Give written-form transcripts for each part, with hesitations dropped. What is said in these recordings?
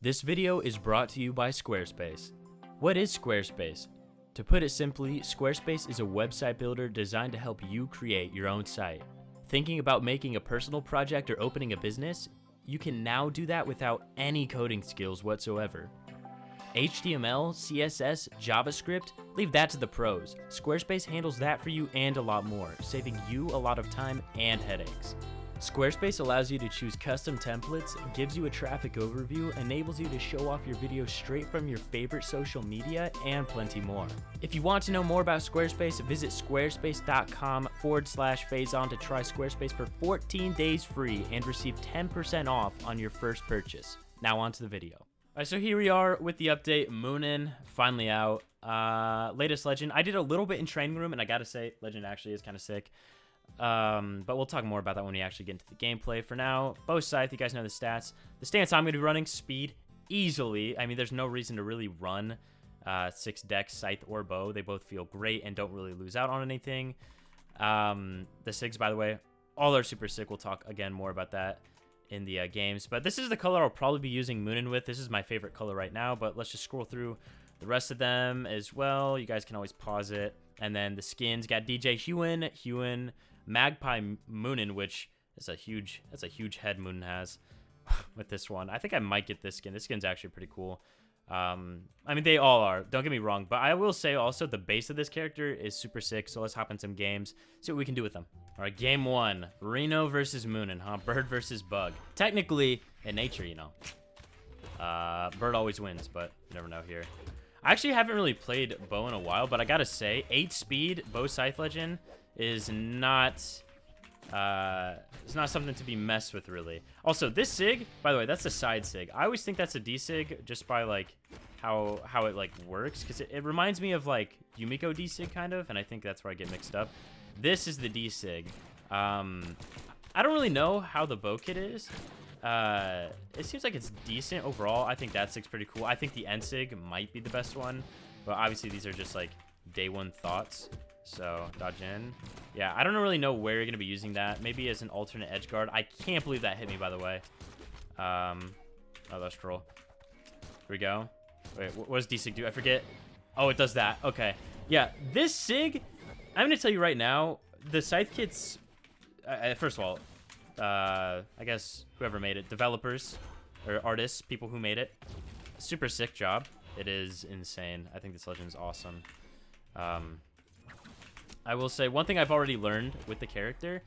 This video is brought to you by Squarespace. What is Squarespace? To put it simply, Squarespace is a website builder designed to help you create your own site. Thinking about making a personal project or opening a business? You can now do that without any coding skills whatsoever. HTML, CSS, JavaScript, leave that to the pros. Squarespace handles that for you and a lot more, saving you a lot of time and headaches. Squarespace allows you to choose custom templates, gives you a traffic overview, enables you to show off your videos straight from your favorite social media, and plenty more. If you want to know more about Squarespace, visit squarespace.com/Phazon to try Squarespace for 14 days free and receive 10% off on your first purchase. Now on to the video. Alright, so here we are with the update. MUNIN finally out. Latest Legend. I did a little bit in Training Room, and I gotta say, Legend actually is kind of sick. But we'll talk more about that when we actually get into the gameplay. For now, bow Scythe, you guys know the stats. The stance I'm going to be running, speed, easily. I mean, there's no reason to really run 6 decks, Scythe or bow. They both feel great and don't really lose out on anything. The SIGs, by the way, all are super sick. We'll talk again more about that in the games. But this is the color I'll probably be using MUNIN with. This is my favorite color right now, but let's just scroll through the rest of them as well. You guys can always pause it. And then the skins got DJ Huin, Magpie MUNIN, which is that's a huge head MUNIN has with this one. I think I might get this skin. This skin's actually pretty cool. I mean, they all are. Don't get me wrong, but I will say also the base of this character is super sick. So let's hop in some games, see what we can do with them. All right, game 1, Reno versus MUNIN, huh? Bird versus Bug. Technically, in nature, you know, Bird always wins, but you never know here. I actually haven't really played bow in a while, but I gotta say, 8 speed bow Scythe Legend is not it's not something to be messed with, really. Also, this sig, by the way, that's a side sig. I always think that's a D sig just by like how it like works, because it reminds me of like Yumiko D sig kind of, and I think that's where I get mixed up. This is the D sig. I don't really know how the bow kit is. It seems like it's decent overall. I think that sig's pretty cool. I think the N sig might be the best one, but obviously these are just like day one thoughts. So dodge in. Yeah, I don't really know where you're gonna be using that. Maybe as an alternate edge guard. I can't believe that hit me, by the way. Oh, that's troll. Here we go. Wait, what does D sig do? I forget. Oh, it does that. Okay. Yeah, this sig, I'm gonna tell you right now, the Scythe kits. First of all, I guess whoever made it, developers or artists, people who made it, super sick job. It is insane. I think this legend is awesome. I will say one thing I've already learned with the character,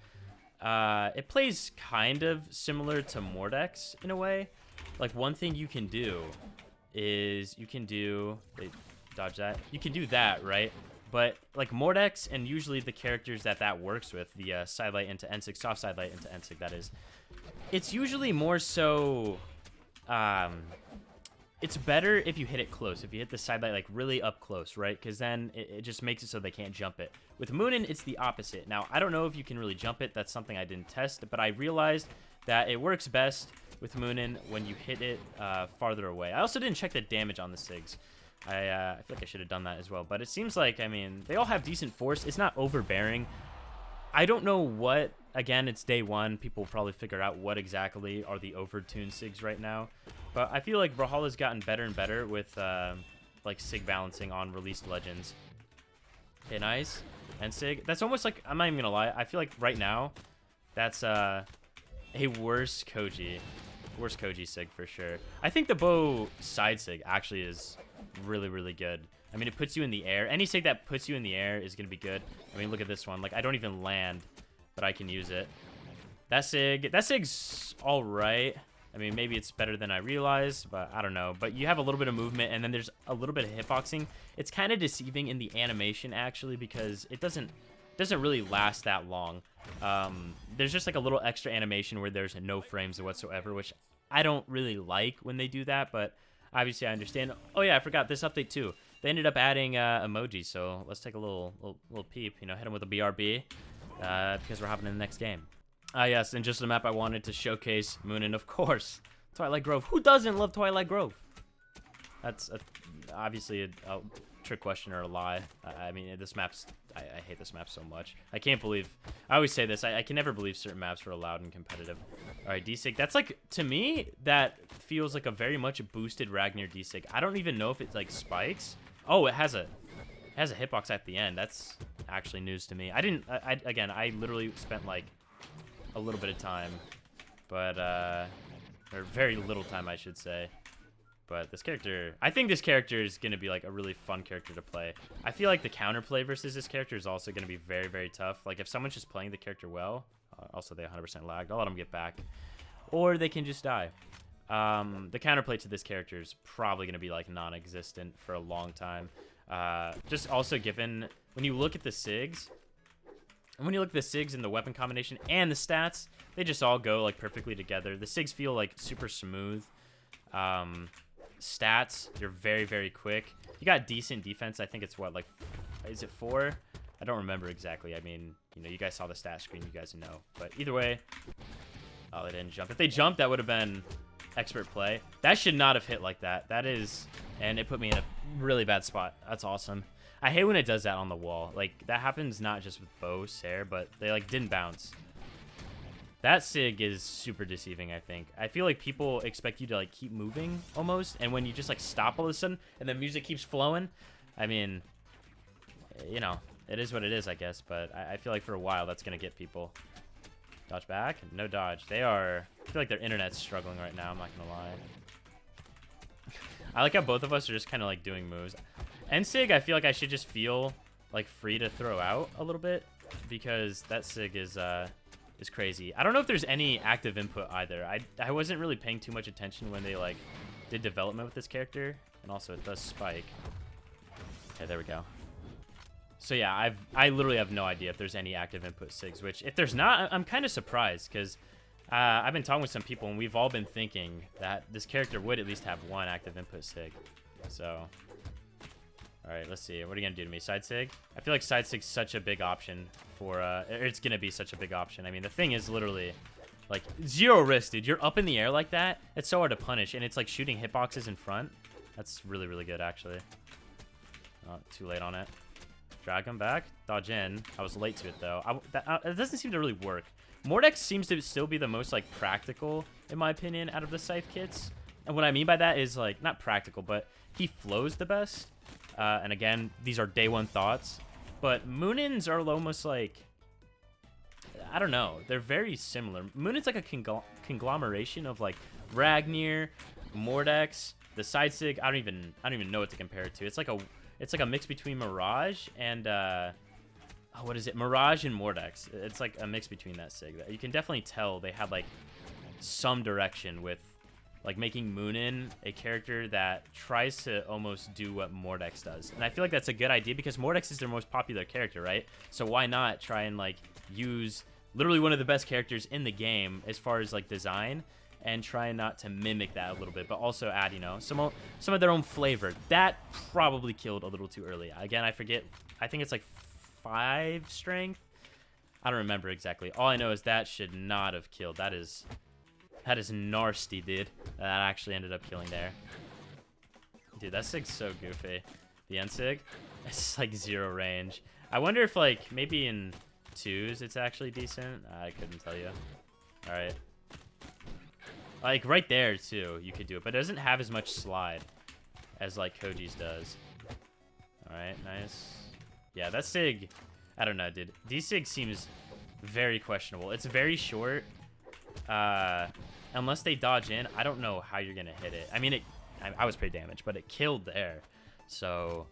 it plays kind of similar to Mordex in a way. Like, one thing you can do is you can do, wait, dodge that. You can do that, right? But like Mordex and usually the characters that works with, the sidelight into N6, soft sidelight into N6, that is, it's usually more so, it's better if you hit it close, if you hit the sidelight like really up close, right? Because then it just makes it so they can't jump it. With MUNIN, it's the opposite. Now, I don't know if you can really jump it. That's something I didn't test, but I realized that it works best with MUNIN when you hit it farther away. I also didn't check the damage on the SIGs. I feel like I should have done that as well, but it seems like, I mean, they all have decent force. It's not overbearing. I don't know what, again, it's day one. People will probably figure out what exactly are the overtuned SIGs right now. But I feel like Brawlhalla's gotten better and better with like SIG balancing on released legends. Okay, nice. And SIG, that's almost like, I'm not even gonna lie, I feel like right now, that's a worse Koji SIG for sure. I think the bow side SIG actually is really, really good. I mean, it puts you in the air. Any SIG that puts you in the air is gonna be good. I mean, look at this one. Like, I don't even land, but I can use it. That SIG's all right. I mean, maybe it's better than I realized, but I don't know. But you have a little bit of movement, and then there's a little bit of hitboxing. It's kind of deceiving in the animation, actually, because it doesn't really last that long. There's just like a little extra animation where there's no frames whatsoever, which I don't really like when they do that, but obviously I understand. Oh yeah, I forgot this update too. They ended up adding emojis, so let's take a little peep. You know, hit them with a BRB because we're hopping in the next game. Yes, and just the map I wanted to showcase MUNIN, of course. Twilight Grove. Who doesn't love Twilight Grove? That's obviously a trick question or a lie. I mean, this map's... I hate this map so much. I can't believe... I always say this. I can never believe certain maps were allowed and competitive. All right, D-Sig. That's like... To me, that feels like a very much boosted Ragnar D-Sig. I don't even know if it like spikes. Oh, it has a hitbox at the end. That's actually news to me. I didn't... Again, I literally spent like a little bit of time. But... or very little time, I should say. But this character, I think this character is going to be like a really fun character to play. I feel like the counterplay versus this character is also going to be very, very tough. Like if someone's just playing the character well, also they 100% lagged, I'll let them get back. Or they can just die. The counterplay to this character is probably going to be like non-existent for a long time. Just also given, when you look at the SIGs, and when you look at the SIGs and the weapon combination and the stats, they just all go like perfectly together. The SIGs feel like super smooth. Stats, you're very, very quick. You got decent defense. I think it's what, like, is it 4? I don't remember exactly. I mean, you know, you guys saw the stat screen. You guys know. But either way, oh, they didn't jump. If they jumped, that would have been expert play. That should not have hit like that. That is, and it put me in a really bad spot. That's awesome. I hate when it does that on the wall. Like, that happens not just with Bo, Sarah, but they, like, didn't bounce. That SIG is super deceiving, I think. I feel like people expect you to, like, keep moving, almost. And when you just, like, stop all of a sudden, and the music keeps flowing, I mean, you know, it is what it is, I guess. But I feel like for a while, that's going to get people. Dodge back? No dodge. They are... I feel like their internet's struggling right now, I'm not going to lie. I like how both of us are just kind of, like, doing moves. And SIG, I feel like I should just feel, like, free to throw out a little bit. Because that SIG is crazy. I don't know if there's any active input either. I wasn't really paying too much attention when they like did development with this character, and also it does spike. Okay, there we go. So yeah, I literally have no idea if there's any active input SIGs, which if there's not, I'm kind of surprised because I've been talking with some people and we've all been thinking that this character would at least have one active input SIG. So all right, let's see. What are you gonna do to me? Side SIG? I feel like side SIG's such a big option for, it's gonna be such a big option. I mean, the thing is literally, like, 0 risk, dude. You're up in the air like that. It's so hard to punish, and it's like shooting hitboxes in front. That's really, really good, actually. Oh, too late on it. Drag him back. Dodge in. I was late to it, though. It doesn't seem to really work. Mordex seems to still be the most, like, practical, in my opinion, out of the Scythe kits. And what I mean by that is, like, not practical, but he flows the best. And again, these are day one thoughts, but Munins are almost like, I don't know, they're very similar. Munin's like a conglomeration of like Ragnar, Mordex, the side SIG. I don't even know what to compare it to. It's like a mix between Mirage and oh, what is it? Mirage and Mordex. It's like a mix between that SIG. You can definitely tell they had like some direction with like making Munin a character that tries to almost do what Mordex does. And I feel like that's a good idea because Mordex is their most popular character, right? So why not try and like use literally one of the best characters in the game as far as like design and try not to mimic that a little bit, but also add, you know, some of their own flavor. That probably killed a little too early. Again, I forget. I think it's like 5 strength. I don't remember exactly. All I know is that should not have killed. That is nasty, dude. That actually ended up killing there. Dude, that SIG's so goofy. The end SIG, it's like 0 range. I wonder if like maybe in 2s it's actually decent. I couldn't tell you. All right. Like right there too, you could do it, but it doesn't have as much slide as like Koji's does. All right, nice. Yeah, that SIG, I don't know, dude. D-SIG seems very questionable. It's very short. Unless they dodge in, I don't know how you're gonna hit it. I mean, I was pretty damaged, but it killed there. So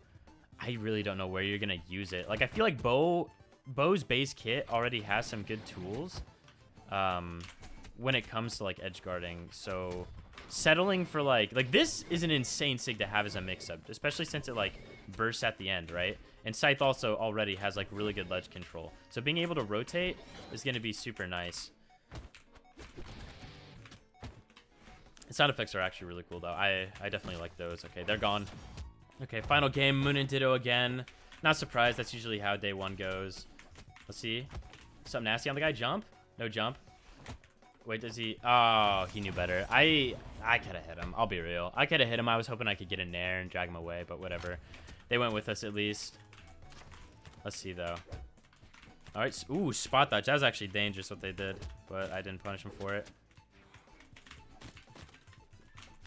I really don't know where you're gonna use it. Like, I feel like Bo's base kit already has some good tools when it comes to like edge guarding. So settling for like this is an insane SIG to have as a mix-up, especially since it like bursts at the end, right? And Scythe also already has like really good ledge control. So being able to rotate is gonna be super nice. The sound effects are actually really cool, though. I definitely like those. Okay, they're gone. Okay, final game. Munin Ditto again. Not surprised. That's usually how day one goes. Let's see. Something nasty on the guy. Jump? No jump. Wait, does he? Oh, he knew better. I could have hit him. I'll be real. I could have hit him. I was hoping I could get in there and drag him away, but whatever. They went with us at least. Let's see, though. All right. Ooh, spot dodge. That was actually dangerous what they did, but I didn't punish him for it.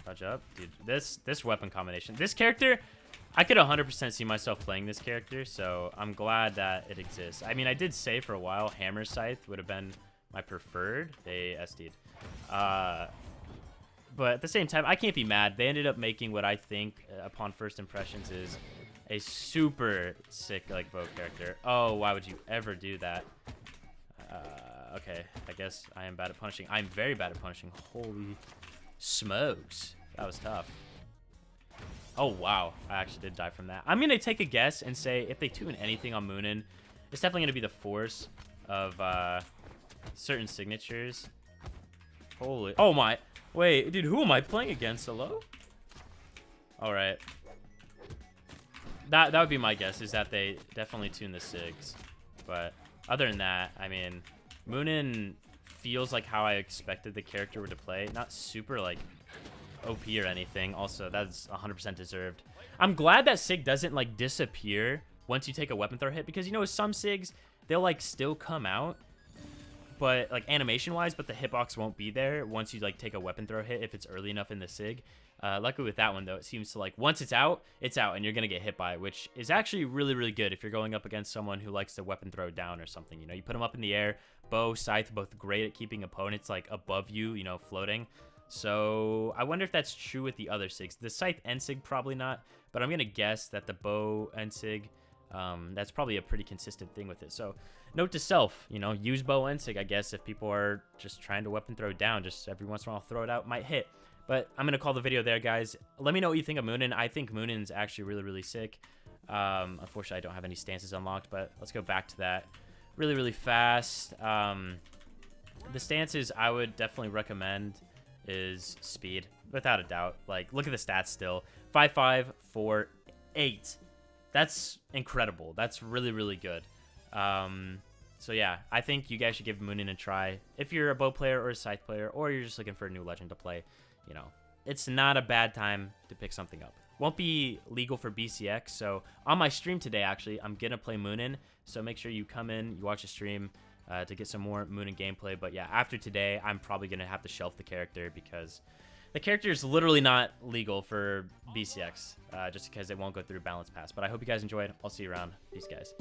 Dodge up. Dude, this weapon combination. This character, I could 100% see myself playing this character, so I'm glad that it exists. I mean, I did say for a while Hammer Scythe would have been my preferred. They SD'd. But at the same time, I can't be mad. They ended up making what I think, upon first impressions, is a super sick like bow character. Oh, why would you ever do that? Okay, I guess I am bad at punishing. I'm very bad at punishing. Holy smokes. That was tough. Oh, wow. I actually did die from that. I'm going to take a guess and say if they tune anything on MUNIN, it's definitely going to be the force of certain signatures. Holy. Oh, my. Wait, dude, who am I playing against? Hello? All right. That would be my guess, is that they definitely tune the SIGs. But other than that, I mean, MUNIN feels like how I expected the character to play. Not super, like, OP or anything. Also, that's 100% deserved. I'm glad that SIG doesn't, like, disappear once you take a weapon throw hit. Because, you know, some SIGs, they'll, like, still come out. But, like, animation-wise, but the hitbox won't be there once you, like, take a weapon throw hit if it's early enough in the SIG. Luckily with that one, though, it seems to, like, once it's out, and you're going to get hit by it, which is actually really, really good if you're going up against someone who likes to weapon throw down or something. You know, you put them up in the air, bow, scythe, both great at keeping opponents, like, above you, you know, floating. So I wonder if that's true with the other SIGs. The scythe and SIG, probably not, but I'm going to guess that the bow and SIG, that's probably a pretty consistent thing with it. So note to self, you know, use bow and SIG, I guess, if people are just trying to weapon throw down. Just every once in a while, throw it out, might hit. But I'm going to call the video there, guys. Let me know what you think of MUNIN. I think MUNIN's actually really, really sick. Unfortunately, I don't have any stances unlocked, but let's go back to that really, really fast. The stances I would definitely recommend is speed, without a doubt. Like, look at the stats still. 5.5, 4, 8. That's incredible. That's really, really good. So yeah, I think you guys should give MUNIN a try. If you're a bow player or a scythe player, or you're just looking for a new legend to play, you know, it's not a bad time to pick something up. Won't be legal for BCX, so on my stream today, actually, I'm gonna play MUNIN, so make sure you come in, you watch the stream to get some more MUNIN gameplay. But yeah, after today, I'm probably gonna have to shelf the character because the character is literally not legal for BCX, just because it won't go through balance pass. But I hope you guys enjoyed. I'll see you around. Peace, guys.